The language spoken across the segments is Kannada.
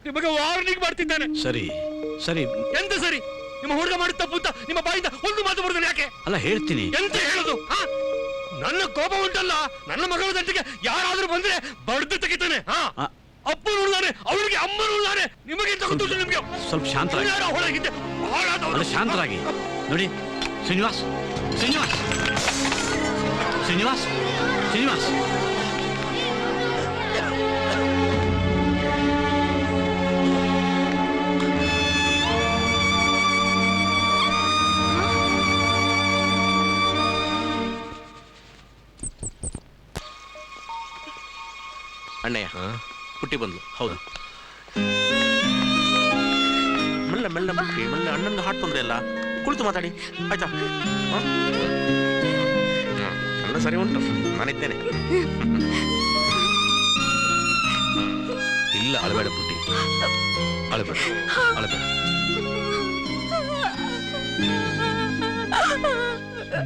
ನಿಮಗೆ ವಾರ್ನಿಂಗ್ ಮಾಡ್ತಿದ್ದಾನೆ. ಸರಿ ಸರಿ. ಎಂತ ಸರಿ? ನಿಮ್ಮ ಹುಡುಗ ಮಾಡಿದ ತಪ್ಪು ಅಂತ ನಿಮ್ಮ ಬಾಯಿಂದ ಒಂದು ಮಾತು ಬರೋದಿಲ್ಲ ಯಾಕೆ? ಅಲ್ಲ ಹೇಳ್ತೀನಿ. ಎಂತ ಹೇಳೋದು? ನನ್ನ ಕೋಪ ಉಂಟಲ್ಲ, ನನ್ನ ಮಗಳ ದಂಟಿಗೆ ಯಾರಾದ್ರೂ ಬಂದ್ರೆ ಬಡ್ದು ತೆಗಿತಾನೆ. ಅಪ್ಪ ನೋಡಿದಾನೆ, ಅವಳಿಗೆ ಅಮ್ಮ ನೋಡಿದಾನೆ. ನಿಮಗೆ ಗೊತ್ತು ನಿಮ್ಗೆ? ಸ್ವಲ್ಪ ಶಾಂತರಾಗಿ. ಹೊಳಗಿದ್ದೆ ಬಹಳ ಶಾಂತರಾಗಿ ನೋಡಿ. ಶ್ರೀನಿವಾಸ್ ಶ್ರೀನಿವಾಸ್ ಶ್ರೀನಿವಾಸ್ ಶ್ರೀನಿವಾಸ್ ಅಣ್ಣಯ್ಯ, ಪುಟ್ಟಿ ಬಂದ್ಲು. ಹೌದು. ಮೆಲ್ಲ ಮೆಲ್ಲ ಪುಟ್ಟಿ, ಮೆಲ್ಲ. ಅಣ್ಣಂದು ಹಾಟ್ ತೊಂದ್ರೆ ಇಲ್ಲ, ಕುಳಿತು ಮಾತಾಡಿ ಆಯ್ತಾ? ಅಣ್ಣ ಸರಿ ಉಂಟು, ನಾನಿದ್ದೇನೆ. ಇಲ್ಲ, ಅಳಬೇಡ ಪುಟ್ಟಿ, ಅಳಬೇಡ ಅಳಬೇಡ.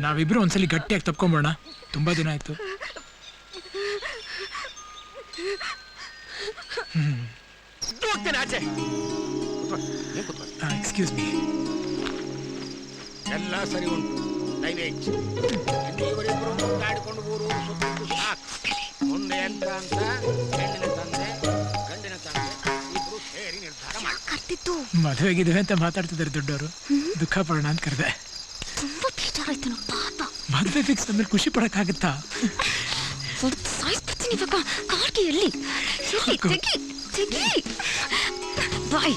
ನಾವಿಬ್ರು ಒಂದ್ಸಲಿ ಗಟ್ಟಿಯಾಗಿ ತಪ್ಕೊಂಬೋಣ. ತುಂಬಾ ದಿನ ಆಯ್ತು. ಆಚೆ ಎಕ್ಸ್ಕ್ಯೂಸ್ ಮೀ. ಎಲ್ಲ ಸರಿ ಉಂಟು. ಇವರಿಬ್ಬರು ಮುಂದಾಡಿಕೊಂಡು ಊರು ಸುತ್ತು ಸಾಕು. ಮುಂದೆ ಎಂತ ಅಂತ ಹೆಣ್ಣಿನ ತಂದೆ ಗಂಡಿನ ತಂದೆ ಇಬ್ರು ಸೇರಿ ನಿರ್ಧಾರ ಮಾಡ್ತಿತ್ತು. ಮದುವೆಗಿದ್ವಿ ಅಂತ ಮಾತಾಡ್ತಿದ್ದಾರೆ ದೊಡ್ಡವರು. ದುಃಖ ಪಡೋಣ ಅಂತ ಕರೆದೆ. ತುಂಬಾ ಬೇಜಾರಾಯ್ತು ನಮ್ಮ ಪಾಪ. ಮದುವೆ ಫಿಕ್ಸ್ ಅಂದ್ರೆ ಖುಷಿ ಪಡಕ್ಕಾಗತ್ತಾ? ಸಾಯಿಸ್ಬಿಡ್ತೀನಿ ಇವಾಗ. ಕಾರ್ಗೆ ಎಲ್ಲಿ ತೆಗಿ ತೆಗಿ ಬಾಯ್.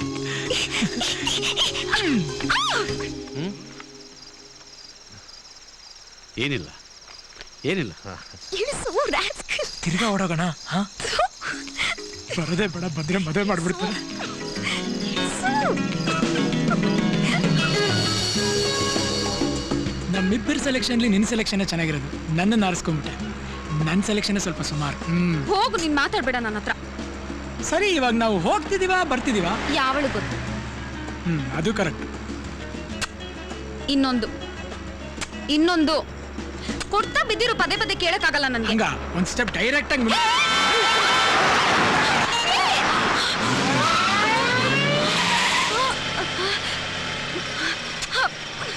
ಏನಿಲ್ಲ ಏನಿಲ್ಲ. ತಿರ್ಗಾ ಓಡೋಗೋಣ. ಬರೋದೇ ಬೇಡ, ಬಂದ್ರೆ ಮದುವೆ ಮಾಡ್ಬಿಡ್ತಾರೆ. ನಮ್ಮಿಬ್ಬರ ಸೆಲೆಕ್ಷನ್ಲಿ ನಿನ್ನ ಸೆಲೆಕ್ಷನ್ ಚೆನ್ನಾಗಿರೋದು. ನನ್ನನ್ನು ಆರಿಸ್ಕೊಂಡ್ಬಿಟ್ಟೆ. ನನ್ನ ಸೆಲೆಕ್ಷನ್ ಸ್ವಲ್ಪ ಸುಮಾರು. ಹೋಗು, ನೀನ್ ಮಾತಾಡ್ಬೇಡ ನನ್ನ ಹತ್ರ. ಸರಿ, ಇವಾಗ ನಾವು ಹೋಗ್ತಿದೀವಾ ಬರ್ತಿದೀವಾ? ಯಾವಳು ಗೊತ್ತು. ಅದು ಕರೆಕ್ಟ್. ಇನ್ನೊಂದು ಕೊಡ್ತಾ ಬಿದ್ದಿರು ಪದೇ ಪದೇ ಕೇಳಕ್ಕಾಗಲ್ಲ ನನ್ಗೆ. ಹಂಗ ಒಂದ್ ಸ್ಟೆಪ್ ಡೈರೆಕ್ಟ್ ಆಗಿ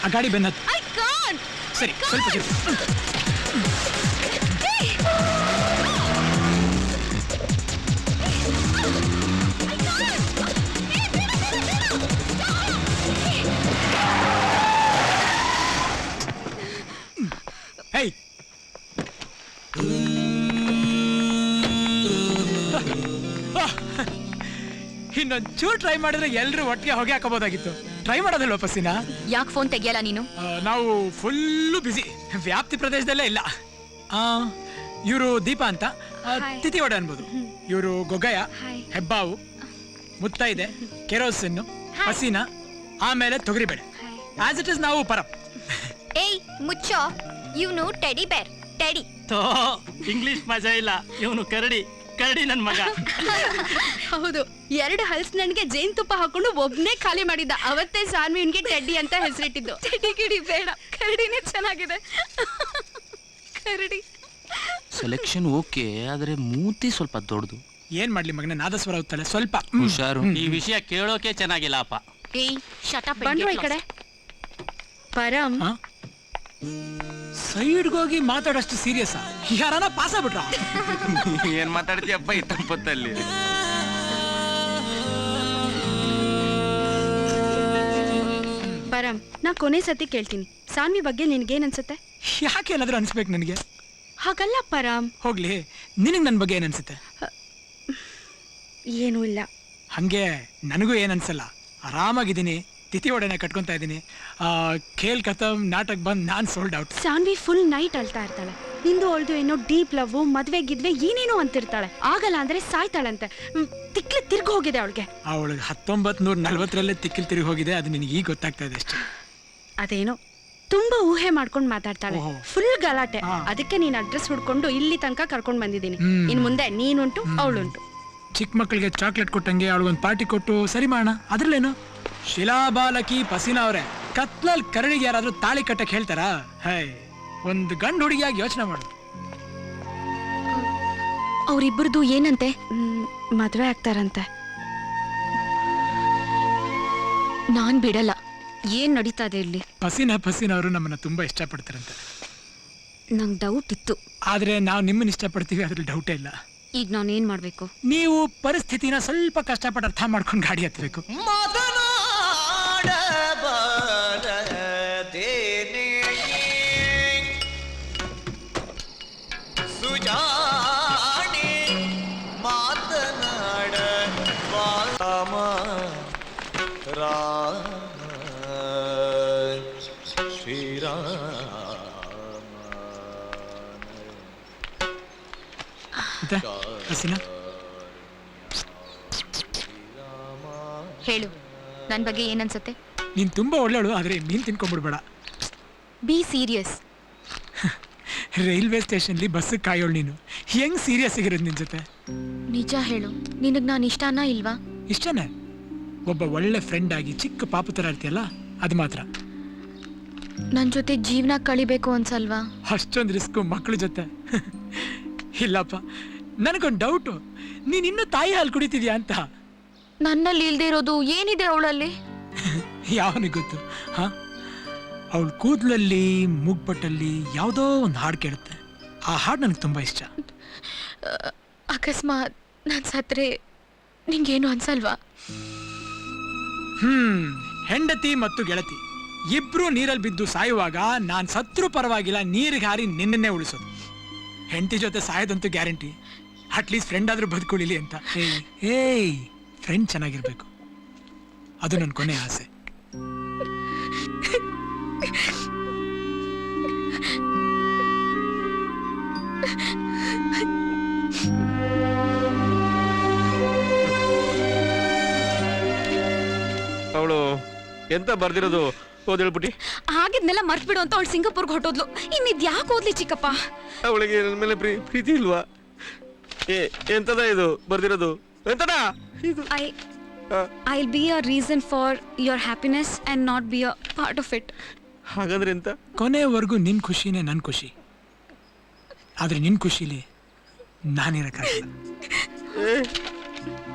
ಆ ಗಾಡಿ ಬೆನ್ನ. ಸರಿ, ಸ್ವಲ್ಪ ಇನ್ನೊಂಚೂರು ಟ್ರೈ ಮಾಡಿದ್ರೆ ಎಲ್ರು ಒಟ್ಟಿಗೆ ಹೊಗೆ ಹಾಕೋಬಹುದಾಗಿತ್ತು. ಟ್ರೈ ಮಾಡೋದಿಲ್ಲ ವಾಪಸ್ಸಿನ. ಯಾಕೆ ಫೋನ್ ತೆಗಿಯಲ್ಲ ನೀನು? ನಾವು ಫುಲ್ಲು ಬಿಸಿ, ವ್ಯಾಪ್ತಿ ಪ್ರದೇಶದಲ್ಲೇ ಇಲ್ಲ. ಇವರು ದೀಪಾ ಅಂತ, ತಿಥಿವಡೆ ಅನ್ಬೋದು. ಇವರು ಗೊಗ್ಗಯ್ಯ, ಹೆಬ್ಬಾವು, ಮುತ್ತೈದೆ, ಕೆರೋಸಿನ್ನು, ಹಸೀನಾ, ಆಮೇಲೆ ತೊಗರಿಬೇಳೆ. ಆಸ್ ಇಟ್ ಇಸ್ ನಾವು ಪರ. ಏಯ್ ಮುಚ್ಚೋ, ಇವನು ಟೆಡಿ ಬೇರ್. ಟೆಡಿ ಇಂಗ್ಲಿಷ್ ಮಜಾ ಇಲ್ಲ. ಇವನು ಕರಡಿ ನನ್ ಮಗ. ಹೌದು, 2 ಹಲ್ಸ್ನಣ್ಣಿಗೆ ಜೇನುತುಪ್ಪ ಹಾಕೊಂಡು ಒಬ್ನೇ ಖಾಲಿ ಮಾಡಿದ್ದ. ಅವತ್ತೇ ಸಾನ್ವಿ ಇವನ್ಗೆ ಟೆಡ್ಡಿ ಅಂತ ಹೆಸರಿಟ್ಟಿದ್ದು. ಟೆಡಿ ಗಿಡಿ ಬೇಡ, ಕರಡಿನೇ ಚೆನ್ನಾಗಿದೆ. ಕರಡಿ ಸೆಲೆಕ್ಷನ್ ಓಕೆ, ಆದ್ರೆ ಮೂತಿ ಸ್ವಲ್ಪ ದೊಡ್ಡದು. ಏನ್ ಮಾಡ್ಲಿ ಮಗನ, ನಾದಸ್ವರ ಹೋಗ್ತಾಳೆ ಸ್ವಲ್ಪ ಹುಷಾರು. ಈ ವಿಷಯ ಕೇಳೋಕೆ ಚೆನ್ನಾಗಿಲ್ಲ ಅಪ್ಪ. ಏಯ್ ಶಟ್ ಅಪ್. ಬಂದ್ರು ಈ ಕಡೆ. ಪರಂ ಸೈಡ್ಗೋಗಿ ಮಾತಾಡೋಷ್ಟು ಸೀರಿಯಸ್ ಯಾರನ್ನ ಪಾಸ್ ಆಗ್ಬಿಟ್ರ? ಏನ್ ಮಾತಾಡ್ತೀಯಪ್ಪ ಈ ತಂಪತ್ತಲ್ಲಿ? ಪರಂ, ನಾ ಕೊನೆ ಸತಿ ಕೇಳ್ತೀನಿ, ಸಾನ್ವಿ ಬಗ್ಗೆ ನಿನ್ಗೇನ್ ಅನ್ಸುತ್ತೆ? ಯಾಕೆ ಏನಾದ್ರೂ ಅನ್ಸ್ಬೇಕು ನನಗೆ? ಹಾಗಲ್ಲ ಪರಂ. ಹೋಗ್ಲಿ, ನಿನಗ್ ನನ್ ಬಗ್ಗೆ ಏನ್ ಅನ್ಸುತ್ತೆ? ಏನೂ ಇಲ್ಲ. ಹಂಗೆ ನನಗೂ ಏನ್ ಅನ್ಸಲ್ಲ. ಆರಾಮಾಗಿದ್ದೀನಿ, ತಿಥಿ ಒಡೆನ ಕಟ್ಕೊಂತ ಇದ್ದೀನಿ. ಖೇಲ್ ಖತಮ್ ನಾಟಕ್ ಬಂದ್ ನಾನ್ sold out. Saanvi full night ಅಳ್ತಾ ಇರ್ತಾಳೆ. ನಿಂದು ಅವಳ್ದು ಏನೋ ಡೀಪ್ ಲವ್, ಮದ್ವೆ ಗಿದ್ವೆ ಏನೇನೋ ಅಂತಿರ್ತಾಳೆ. ಆಗಲ್ಲ ಅಂದ್ರೆ ಸಾಯ್ತಾಳಂತೆ. ತಿಕ್ಲಿ ತಿರ್ಗಿ ಹೋಗಿದೆ ಅವಳಿಗೆ. ಅವಳಿಗೆ 1940 ತಿಕ್ಕಿಲ್ ತಿರುಗಿ ಹೋಗಿದೆ. ಅದು ನಿನಗೆ ಈಗ ಗೊತ್ತಾಗ್ತಾ ಇದೆ ಅಷ್ಟೇ. ಅದೇನೋ ತುಂಬಾ ಊಹೆ ಮಾಡ್ಕೊಂಡು ಮಾತಾಡ್ತಾಳೆ. ಫುಲ್ ಗಲಾಟೆ. ಅದಕ್ಕೆ ನೀನ್ ಅಡ್ರೆಸ್ ಹುಡ್ಕೊಂಡು ಇಲ್ಲಿ ತನಕ ಕರ್ಕೊಂಡ್ ಬಂದಿದ್ದೀನಿ. ಇನ್ ಮುಂದೆ ನೀನುಂಟು ಅವಳುಂಟು. ಚಿಕ್ಕ ಮಕ್ಕಳಿಗೆ ಚಾಕ್ಲೇಟ್ ಕೊಟ್ಟಂಗೆ ಅವಳಿಗೊಂದು ಪಾರ್ಟಿ ಕೊಟ್ಟು ಸರಿ ಮಾಡೋಣ. ಅದ್ರಲ್ಲೇನು? ಶಿಲಾಬಾಲಕಿ ಪಸೀನಾ ಅವರೇ, ಕತ್ಲಲ್ ಕರಡಿಗೆ ಯಾರಾದ್ರೂ ತಾಳಿ ಕಟ್ಟಕ್ ಹೇಳ್ತಾರಾ? ಹೈ, ಒಂದು ಗಂಡು ಹುಡುಗಿಯಾಗಿ ಯೋಚನೆ ಮಾಡು. ಅವ್ರಿಬ್ಬರದು ಏನಂತೆ? ಮದ್ವೆ ಆಗ್ತಾರಂತೆ. ನಾನ್ ಬಿಡಲ್ಲ. ಏನ್ ನಡೀತಾ ಇದೆ ಇಲ್ಲಿ? ಪಸಿನ ಅವರು ನಮ್ಮನ್ನ ತುಂಬಾ ಇಷ್ಟಪಡ್ತಾರಂತೆ. ನಂಗೆ ಡೌಟ್ ಇತ್ತು. ಆದ್ರೆ ನಾವು ನಿಮ್ಮನ್ನ ಇಷ್ಟಪಡ್ತೀವಿ, ಅದ್ರಲ್ಲಿ ಡೌಟೇ ಇಲ್ಲ. ಈಗ ನಾನೇನ್ ಮಾಡ್ಬೇಕು? ನೀವು ಪರಿಸ್ಥಿತಿನ ಸ್ವಲ್ಪ ಕಷ್ಟಪಟ್ಟು ಅರ್ಥ ಮಾಡ್ಕೊಂಡು ಗಾಡಿ ಹತ್ಬೇಕು. ಮತ್ತೆ ಹಸಿನ ಹೇಳು, ನನ್ ಬಗ್ಗೆ ಏನನ್ಸತ್ತೆ? ನೀನ್ ತುಂಬಾ ಒಳ್ಳೆಳು, ಆದ್ರೆ ಮೀನ್ ತಿನ್ಕೊಂಡ್ಬಿಡ್ಬೇಡ. Be serious. ರೈಲ್ವೆ ಸ್ಟೇಷನ್ಲಿ ಬಸ್ ಕಾಯೋಳು ನೀನು, ಹೆಂಗ್ ಸೀರಿಯಸ್ ಆಗಿರೋದು ನಿನ್ ಜೊತೆ? ನಿಜ ಹೇಳು, ನಿನಗ್ ನಾನು ಇಷ್ಟನಾ ಇಲ್ವಾ? ಇಷ್ಟನೇ. ಒಬ್ಬ ಒಳ್ಳೆ ಫ್ರೆಂಡ್ ಆಗಿ ಚಿಕ್ಕ ಪಾಪು ತರ ಇರ್ತೀಯಲ್ಲ, ಅದು ಮಾತ್ರ. ನನ್ ಜೊತೆ ಜೀವನ ಕಳಿಬೇಕು ಅನ್ಸಲ್ವಾ? ಅಷ್ಟೊಂದು ರಿಸ್ಕು ಮಕ್ಕಳ ಜೊತೆ? ಇಲ್ಲಪ್ಪ, ನನಗೊಂದು ಡೌಟು, ನೀನ್ ಇನ್ನೂ ತಾಯಿ ಹಾಲು ಕುಡಿತಿದ್ಯಾ ಅಂತ. ನನ್ನಲ್ಲಿ ಇಲ್ದೇ ಇರೋದು ಏನಿದೆ ಅವಳಲ್ಲಿ? ಯಾವನಿಗೆ ಗೊತ್ತು? ಹಾ, ಅವಳ ಕೂದಲಲ್ಲಿ ಮೂಗ್ಬಟ್ಟಲ್ಲಿ ಯಾವುದೋ ಒಂದು ಹಾಡು ಕೇಳುತ್ತೆ. ಆ ಹಾಡು ನನಗೆ ತುಂಬಾ ಇಷ್ಟ. ಅಕಸ್ಮಾತ್ ನಾನು ಸತ್ರೆ ನಿಂಗೇನು ಅನ್ಸಲ್ವಾ? ಹೆಂಡತಿ ಮತ್ತು ಗೆಳತಿ ಇಬ್ರು ನೀರಲ್ಲಿ ಬಿದ್ದು ಸಾಯುವಾಗ ನಾನ್ ಸತ್ರು ಪರವಾಗಿಲ್ಲ, ನೀರಿಗೆ ಹಾರಿ ನಿನ್ನೇ ಉಳಿಸೋದು. ಹೆಂಡತಿ ಜೊತೆ ಸಾಯೋದಂತೂ ಗ್ಯಾರಂಟಿ. ಅಟ್ಲೀಸ್ಟ್ ಫ್ರೆಂಡ್ ಆದ್ರೂ ಬದುಕೊಳ್ಳಿ ಅಂತ. ಏಯ್, ಫ್ರೆಂಡ್ ಚೆನ್ನಾಗಿರ್ಬೇಕು, ಅದು ನನ್ನ ಕೊನೆ ಆಸೆ. ಅವಳು ಎಂತ ಬರ್ದಿರೋದು ಓದೇಳ್ಬಿಟ್ಟಿ? ಆಗಿದ್ನೆಲ್ಲ ಮರ್ತ್ಬಿಡು ಅಂತ ಅವಳು ಸಿಂಗಾಪುರ್ಗೆ ಹೊಟ್ಟೋದ್ಲು. ಇನ್ನಿದ್ ಯಾಕೆ ಓದ್ಲಿ ಚಿಕ್ಕಪ್ಪ? ಅವಳಿಗೆ ನನ್ನ ಮೇಲೆ ಪ್ರೀತಿ ಇಲ್ವಾ? ಎಂತದ ಇದು ಬರ್ದಿರೋದು? ಎಂತದ ಇದು? I'll be a reason for your happiness and not be a part of it. ಹಾಗಂದ್ರೆ ಎಂತ? ಕೊನೆವರೆಗೂ ನಿನ್ ಖುಷಿನೇ ನನ್ ಖುಷಿ, ಆದ್ರೆ ನಿನ್ ಖುಷಿಲಿ ನಾನಿರಕ್ಕಾಗಲ್ಲ.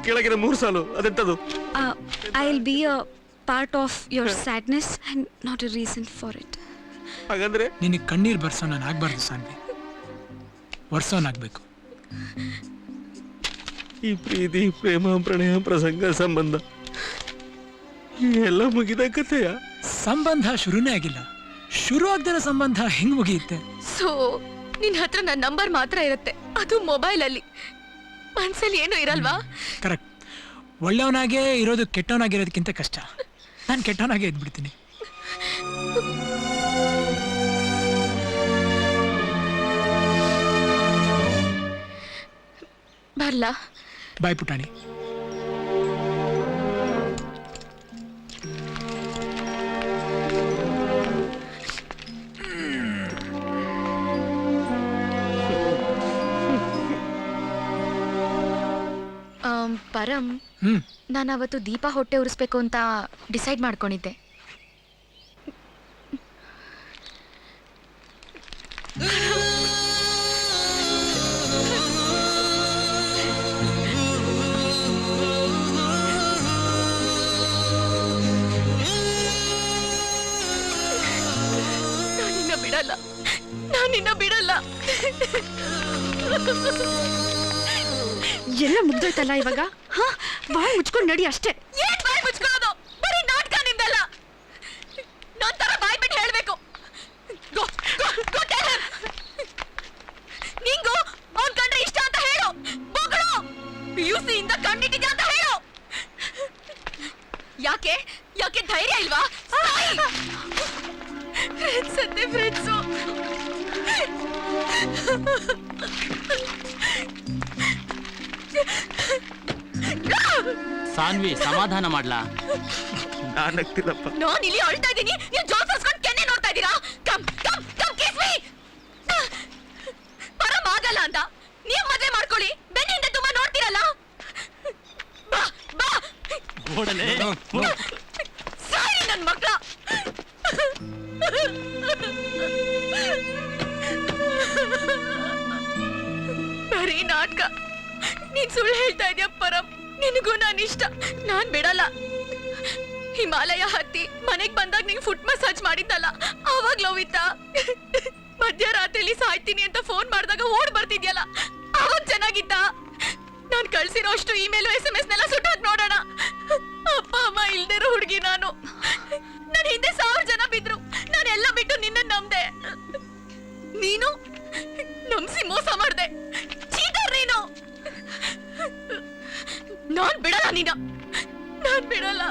ಕೆಳಗಿನ 3 ಸಾಲು ಅದೆಂತದು? I'll be a part of your sadness and not a reason for it. ಹಾಗಂದ್ರೆ ನಿನಗೆ ಕಣ್ಣೀರ್ ಬರ್ಸೋ ನಾನು ಆಗ್ಬಾರ್ದು ಸಾನ್ವಿ, ವರ್ಷವನಾಗ್ಬೇಕು. ಈ ಪ್ರೀತಿ, ಪ್ರೇಮ, ಪ್ರಣಯ, ಪ್ರಸಂಗ, ಸಂಬಂಧ ಎಲ್ಲ ಮುಗಿದ ಕಥೆಯ? ಸಂಬಂಧ ಶುರುನೇ ಆಗಿಲ್ಲ, ಶುರು ಆಗ್ದಿರೋ ಸಂಬಂಧ ಹೆಂಗ್ ಮುಗಿಯುತ್ತೆ? ಸೊ ನಿನ್ ಹತ್ರ ನನ್ನ ನಂಬರ್ ಮಾತ್ರ ಇರುತ್ತೆ, ಅದು ಮೊಬೈಲ್ ಅಲ್ಲಿ. ಮನ್ಸಲ್ಲಿ ಏನು ಇರಲ್ವಾ? ಕರೆಕ್ಟ್. ಒಳ್ಳೆಯವನಾಗೇ ಇರೋದು ಕೆಟ್ಟವನಾಗಿರೋದಕ್ಕಿಂತ ಕಷ್ಟ. ನಾನು ಕೆಟ್ಟವನಾಗೇ ಇದ್ಬಿಡ್ತೀನಿ. ಬರ್ಲಾ? ಬಾಯ್ ಪುಟಾಣಿ. ಪರಂ, ನಾನು ಅವತ್ತು ದೀಪ ಹೊಟ್ಟೆ ಉರಿಸ್ಬೇಕು ಅಂತ ಡಿಸೈಡ್ ಮಾಡ್ಕೊಂಡಿದ್ದೆ. ನಾನಿನ್ನ ಬಿಡಲ್ಲ. ಎಲ್ಲ ಮುಗ್ದೋಯ್ತಲ್ಲ ಇವಾಗ. ಬಾಯ್ ಮುಚ್ಕೊಂಡು ನಡಿ ಅಷ್ಟೇ. ಏನ್ ಬಾಯ್ ಮುಚ್ಕೊಳ್ಳೋದು? ಬರೀ ನಾಟಕ ನಿಂದಲ್ಲ, ನನ್ ತರ ಬಾಯ್ ಬಿಟ್ಟು ಹೇಳ್ಬೇಕು. ನಿಂಗು ಅವ್ನ್ ಕಂಡ್ರೆ ಇಷ್ಟ ಅಂತ ಹೇಳು, ಮಗಳು PUC ಇಂದ ಕಂಡಿಟ್ಟಿದ್ಯಾ ಅಂತ ಹೇಳು. ಯಾಕೆ ಯಾಕೆ ಧೈರ್ಯ ಇಲ್ವಾ? ಸದ್ಯ ಫ್ರೆಂಡ್ಸು. ಸಾನ್ವಿ, ಸಮಾಧಾನ ಮಾಡ್ಲಾ? ನಾನಗ್ತಿಲ್ಲಪ್ಪ. ನಾನು ಇಲ್ಲಿ ಅಳ್ತಾ ಇದ್ದೀನಿ, ನೀವು ಜೋರ್ ಸುಸ್ಕೊಂಡು ಕೆನ್ನೆ ನೋಡ್ತಾ ಇದ್ದೀರಾ? Come come come kiss me. ಪರಂ ಆಗಲ್ಲ ಅಂತ ನೀವು ಮದುವೆ ಮಾಡ್ಕೊಳ್ಳಿ, ಬೆನ್ನಿಂದ ತುಂಬಾ ನೋಡ್ತೀರಲ್ಲ. ಬಾ ಬಾ ಓಡಲೇ. ಸಾರಿ ನನ್ನ ಮಕ್ಕಳ. ಬರೀ ನಾಟಕ. ನೀನ್ ಸುಳ್ಳು ಹೇಳ್ತಾ ಇದೀಯ ಪರಂ, ನಿನಗೂ ನಾನು ಇಷ್ಟ, ನಾನ್ ಬಿಡಲ್ಲ. ಹಿಮಾಲಯ ಹತ್ತಿ ಮನೆಗ್ ಬಂದಾಗ ನಿಂಗೆ ಫುಟ್ ಮಸಾಜ್ ಮಾಡಿದ್ದಲ್ಲ ಅವಾಗ ಲೋವಿತಾ. ಮಧ್ಯರಾತ್ರಿಲಿ ಸಾಯ್ತೀನಿ ಅಂತ ಫೋನ್ ಮಾಡಿದಾಗ ಓಡ್ ಬರ್ತಿದ್ಯಲ್ಲ ಅವಾಗ ಚೆನ್ನಾಗಿತ್ತ. ನಾನ್ ಕಳ್ಸಿರೋ ಅಷ್ಟು ಇಮೇಲು SMS ನೆಲ್ಲ ಸುಟ್ಟಾಕ್ ನೋಡೋಣ. ಅಪ್ಪ ಅಮ್ಮ ಇಲ್ದಿರೋ ಹುಡುಗಿ ನಾನು. ನನ್ ಹಿಂದೆ 1000 ಜನ ಬಿದ್ರು, ನಾನೆಲ್ಲ ಬಿಟ್ಟು ನಿನ್ನ ನಂಬ್ದೆ. ನೀನು ನಂಬಿಸಿ ಮೋಸ ಮಾಡ್ದೆ. ಚೀಟರ್ ನೀನು. ನಾನ್ ಬಿಡಲ್ಲ ನೀನ, ನಾನ್ ಬಿಡಲ್ಲ.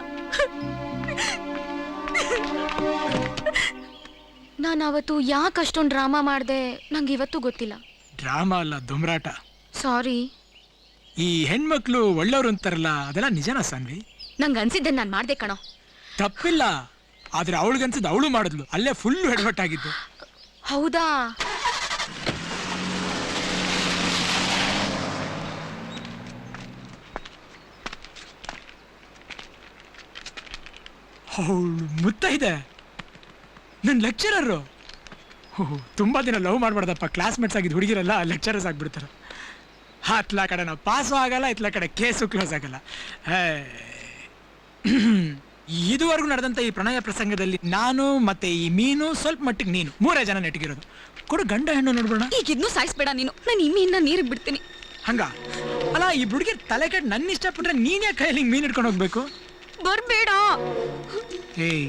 ನಾನು ಅವತ್ತು ಯಾಕೆ ಅಷ್ಟೊಂದು ಡ್ರಾಮಾ ಮಾಡ್ದೆ ನಂಗೆ ಇವತ್ತು ಗೊತ್ತಿಲ್ಲ. ಡ್ರಾಮಾ ಅಲ್ಲ, ದುಮ್ರಾಟ. ಸಾರಿ. ಈ ಹೆಣ್ಮಕ್ಳು ಒಳ್ಳೆಯವ್ರು ಅಂತಾರಲ್ಲ, ಅದೆಲ್ಲ ನಿಜನಾ ಸಾನ್ವಿ? ನಂಗೆ ಅನ್ಸಿದ್ದೆ ನಾನು ಮಾಡ್ದೆ ಕಣೋ. ತಪ್ಪಿಲ್ಲ, ಆದ್ರೆ ಅವಳಿಗನ್ಸಿದ್ದು ಅವಳು ಮಾಡಿದ್ಲು, ಅಲ್ಲೇ ಫುಲ್ ಹೆಡ್ವಟ್ಟಾಗಿದ್ದು. ಹೌದಾ? ಅವಳು ಮುತ್ತೈದೆ, ನನ್ನ ಲೆಕ್ಚರರು. ತುಂಬಾ ದಿನ ಲವ್ ಮಾಡ್ಬಾರ್ದಪ್ಪ, ಕ್ಲಾಸ್ಮೇಟ್ಸ್ ಆಗಿದ್ದು ಹುಡುಗಿರಲ್ಲ ಲೆಕ್ಚರರ್ಸ್ ಆಗ್ಬಿಡ್ತಾರೆ. ಹತ್ಲ ಕಡೆ ನಾವು ಪಾಸು ಆಗಲ್ಲ, ಇತ್ಲ ಕಡೆ ಕೇಸು ಕ್ಲೋಸ್ ಆಗಲ್ಲ. ಇದುವರೆಗೂ ನಡೆದಂತ ಈ ಪ್ರಣಯ ಪ್ರಸಂಗದಲ್ಲಿ ನಾನು ಮತ್ತೆ ಈ ಮೀನು, ಸ್ವಲ್ಪ ಮಟ್ಟಿಗೆ ನೀನು, 3 ಜನ ನೆಟ್ಗಿರೋದು. ಕೊಡು ಗಂಡ ಹೆಣ್ಣು ನೋಡ್ಬೋಣ. ಈಗ ಇದನ್ನು ಸಾಯಿಸ್ಬೇಡ ನೀನು, ನಾನು ಈ ಮೀನ್ನ ನೀರಿಗೆ ಬಿಡ್ತೀನಿ. ಹಂಗ ಅಲ್ಲ, ಈ ಹುಡುಗಿ ತಲೆ ಕೆಟ್ಟು ನನ್ನ ಇಷ್ಟಪಟ್ರೆ ನೀನ್ ಯಾಕೆ ಕೈಯಲ್ಲಿ ಮೀನ್ ಹಿಡ್ಕೊಂಡು ಹೋಗ್ಬೇಕು? ಬರ್ಬೇಡ. ಏಯ್,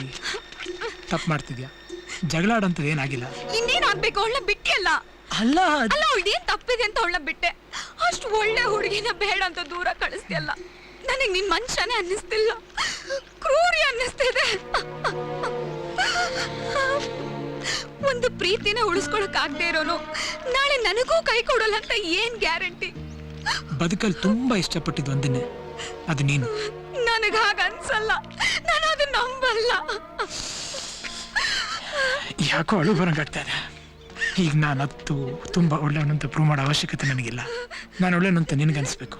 ತಪ್ಪು ಮಾಡ್ತಿದ್ಯಾ? ಜಗಳ ಆಡಂತದ್ದು ಏನಾಗಿಲ್ಲ. ಇನ್ನೇನ್ ಆಗ್ಬೇಕು? ಅವಳನ್ನ ಬಿಟ್ಟಿಯಲ್ಲ. ಅಲ್ಲ ಅಲ್ಲ, ಅವಳೇನ್ ತಪ್ಪಿದೆ ಅಂತ ಅವಳನ್ನ ಬಿಟ್ಟೆ. ಅಷ್ಟು ಒಳ್ಳೆ ಹುಡುಗಿನ ಬೇಡ ಅಂತ ದೂರ ಕಳಿಸ್ತಿಯಲ್ಲ. ನನಗೆ ನಿನ್ ಮನುಷ್ಯನೇ ಅನ್ನಿಸ್ತಿಲ್ಲ, ಕ್ರೂರಿ ಅನ್ನಿಸ್ತಿದೆ. ಒಂದು ಪ್ರೀತಿನ ಉಳಿಸ್ಕೊಳಕ್ ಆಗದೆ ಇರೋನು ನಾಳೆ ನನಗೂ ಕೈ ಕೊಡೋಲ್ಲ ಅಂತ ಏನ್ ಗ್ಯಾರಂಟಿ? ಬದುಕಲ್ಲಿ ತುಂಬಾ ಇಷ್ಟಪಟ್ಟಿದ್ದು ಒಂದನ್ನೇ, ಅದು ನೀನು. ನನಗ ಹಾಗ ಅನ್ಸಲ್ಲ, ನಾನು ಅದು ನಂಬಲ್ಲ. ಯಾಕೋ ಅಳು ಬರಂಗಾಗ್ತಾ ಇದೆ. ಈಗ ನಾನು ಹತ್ತು ತುಂಬಾ ಒಳ್ಳೆಯವನಂತ ಪ್ರೂವ್ ಮಾಡೋ ಅವಶ್ಯಕತೆ ನನಗಿಲ್ಲ. ನಾನು ಒಳ್ಳೆಯವನಂತ ನಿನಗನ್ಸ್ಬೇಕು,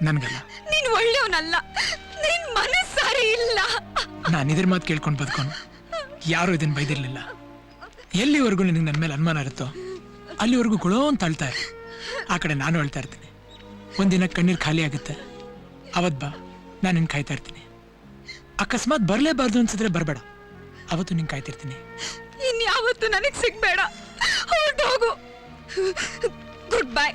ನನಗಲ್ಲ. ನೀನ್ ಒಳ್ಳೆಯವನಲ್ಲ, ನಿನ್ ಮನಸ್ಸು ಸರಿ ಇಲ್ಲ. ನಾನು ಇದ್ರ ಮಾತು ಕೇಳ್ಕೊಂಡು ಬದುಕೋನು, ಯಾರು ಇದನ್ನ ಬೈದಿರ್ಲಿಲ್ಲ. ಎಲ್ಲಿವರೆಗೂ ನಿನಗೆ ನನ್ನ ಮೇಲೆ ಅನುಮಾನ ಇರುತ್ತೋ ಅಲ್ಲಿವರೆಗೂ ಗುಳೋ ಅಂತ ಅಳ್ತಾ ಇರು. ಆ ಕಡೆ ನಾನು ಅಳ್ತಾ ಇರ್ತೀನಿ. ಒಂದಿನ ಕಣ್ಣೀರು ಖಾಲಿ ಆಗುತ್ತೆ, ಅವತ್ ಬಾ, ನಾನು ನಿನ್ನ ಕಾಯ್ತಾ ಇರ್ತೀನಿ. ಅಕಸ್ಮಾತ್ ಬರಲೇಬಾರ್ದು ಅನ್ಸಿದ್ರೆ ಬರಬೇಡ, ಅವತ್ತು ನಿನ್ ಕಾಯ್ತಿರ್ತೀನಿ. ಇನ್ಯಾವತ್ತು ನನಗ್ ಸಿಗ್ಬೇಡ, ಹೊರಟೋಗು. Good bye.